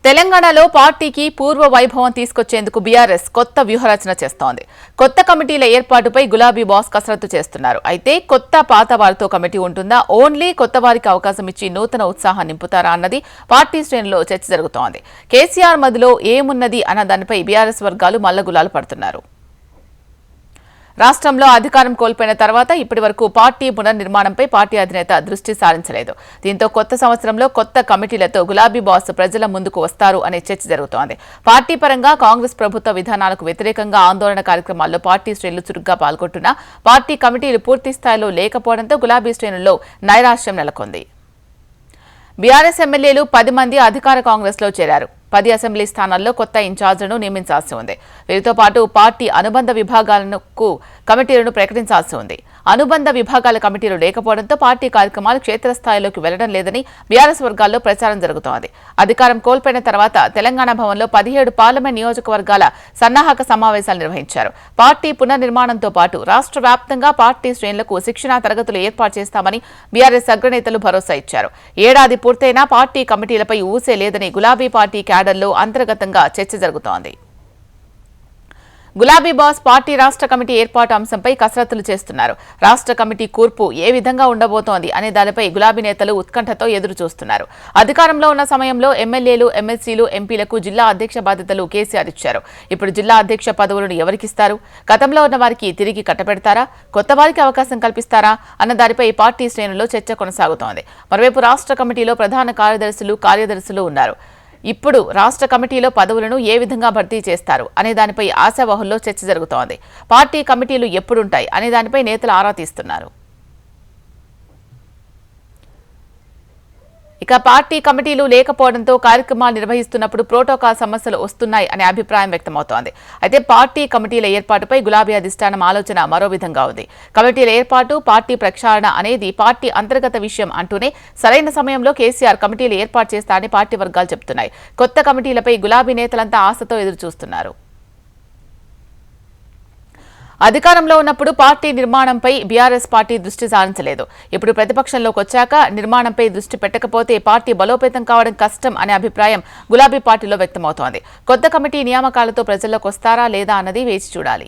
తెలంగాణలో పార్టీకి పూర్వ వైభవం తీసుకొచ్చేందుకు బీఆర్ఎస్ కొత్త వ్యూహరచన చేస్తోంది. కొత్త కమిటీల ఏర్పాటుపై గులాబీ బాస్ కసరత్తు చేస్తున్నారు. అయితే కొత్త పాత వారితో కమిటీ ఉంటుందా, ఓన్లీ కొత్త వారికి అవకాశం ఇచ్చి నూతన ఉత్సాహం నింపుతారా అన్నది పార్టీ శ్రేణుల్లో చర్చ జరుగుతోంది. కేసీఆర్ మధ్యలో ఏమున్నది అన్న దానిపై బీఆర్ఎస్ వర్గాలు మల్లగులాలు పడుతున్నారు. రాష్ట్రంలో అధికారం కోల్పోయిన తర్వాత ఇప్పటి వరకు పార్టీ పునర్నిర్మాణంపై పార్టీ అధినేత దృష్టి సారించలేదు. దీంతో కొత్త సంవత్సరంలో కొత్త కమిటీలతో గులాబీ బాస్ ప్రజల ముందుకు వస్తారు అనే చర్చ జరుగుతోంది. పార్టీ పరంగా కాంగ్రెస్ ప్రభుత్వ విధానాలకు వ్యతిరేకంగా ఆందోళన కార్యక్రమాల్లో పార్టీ శ్రేణులు చురుగ్గా పాల్గొంటున్నా పార్టీ కమిటీలు పూర్తి స్థాయిలో లేకపోవడంతో గులాబీ శ్రేణుల్లో నైరాశ్యం నెలకొంది. బీఆర్ఎస్ ఎమ్మెల్యేలు 10 మంది అధికార కాంగ్రెస్ లో చేరారు. 10 అసెంబ్లీ స్థానాల్లో కొత్త ఇన్ఛార్జీలను నియమించాల్సి ఉంది. వీరితో పాటు పార్టీ అనుబంధ విభాగాలకు కమిటీలను ప్రకటించాల్సి ఉంది. అనుబంధ విభాగాల కమిటీలు లేకపోవడంతో పార్టీ కార్యక్రమాలు క్షేత్రస్థాయిలోకి వెళ్లడం లేదని బీఆర్ఎస్ వర్గాల్లో ప్రచారం జరుగుతోంది. అధికారం కోల్పోయిన తర్వాత తెలంగాణ భవన్లో 17 పార్లమెంట్ నియోజకవర్గాల సన్నాహక సమావేశాలు నిర్వహించారు. పార్టీ పునర్నిర్మాణంతో పాటు రాష్ట్ర వ్యాప్తంగా పార్టీ శ్రేణులకు శిక్షణా తరగతులు ఏర్పాటు చేస్తామని బీఆర్ఎస్ అగ్రనేతలు భరోసా ఇచ్చారు. ఏడాది పూర్తయినా పార్టీ కమిటీలపై ఊసే లేదని గులాబీ పార్టీ క్యాడర్లో అంతర్గతంగా చర్చ జరుగుతోంది. గులాబీ బాస్ పార్టీ రాష్ట్ర కమిటీ ఏర్పాటు అంశంపై కసరత్తులు చేస్తున్నారు. రాష్ట్ర కమిటీ కూర్పు ఏ విధంగా ఉండబోతోంది అనే దానిపై గులాబీ నేతలు ఉత్కంఠతో ఎదురు చూస్తున్నారు. అధికారంలో ఉన్న సమయంలో ఎమ్మెల్యేలు, ఎమ్మెల్సీలు, ఎంపీలకు జిల్లా అధ్యక్ష బాధ్యతలు కేసీఆర్ ఇచ్చారు. ఇప్పుడు జిల్లా అధ్యక్ష పదవులను ఎవరికిస్తారు? గతంలో ఉన్న వారికి తిరిగి కట్టబెడతారా? కొత్త వారికి అవకాశం కల్పిస్తారా అన్న దానిపై పార్టీ శ్రేణుల్లో చర్చ కొనసాగుతోంది. మరోవైపు రాష్ట్ర కమిటీలో ప్రధాన కార్యదర్శులు ఉన్నారు. ఇప్పుడు రాష్ట్ర కమిటీలో పదవులను ఏ విధంగా భర్తీ చేస్తారు అనే దానిపై ఆశావహుల్లో చర్చ జరుగుతోంది. పార్టీ కమిటీలు ఎప్పుడుంటాయి అనే దానిపై నేతలు ఆరా తీస్తున్నారు. ఇక పార్టీ కమిటీలు లేకపోవడంతో కార్యక్రమాలు నిర్వహిస్తున్నప్పుడు ప్రోటోకాల్ సమస్యలు వస్తున్నాయి అనే అభిప్రాయం వ్యక్తమవుతోంది. అయితే పార్టీ కమిటీల ఏర్పాటుపై గులాబీ అధిష్టానం ఆలోచన మరో విధంగా ఉంది. కమిటీల ఏర్పాటు, పార్టీ ప్రక్షాళన అనేది పార్టీ అంతర్గత విషయం అంటూనే సరైన సమయంలో కేసీఆర్ కమిటీలు ఏర్పాటు చేస్తారని పార్టీ వర్గాలు చెబుతున్నాయి. కొత్త కమిటీలపై గులాబీ నేతలంతా ఆశతో ఎదురుచూస్తున్నారు. అధికారంలో ఉన్నప్పుడు పార్టీ నిర్మాణంపై బీఆర్ఎస్ పార్టీ దృష్టి సారించలేదు. ఇప్పుడు ప్రతిపక్షంలోకి వచ్చాక నిర్మాణంపై దృష్టి పెట్టకపోతే పార్టీ బలోపేతం కావడం కష్టం అనే అభిప్రాయం గులాబీ పార్టీలో వ్యక్తమవుతోంది. కొత్త కమిటీ నియామకాలతో ప్రజల్లోకి వస్తారా లేదా అన్నది వేచి చూడాలి.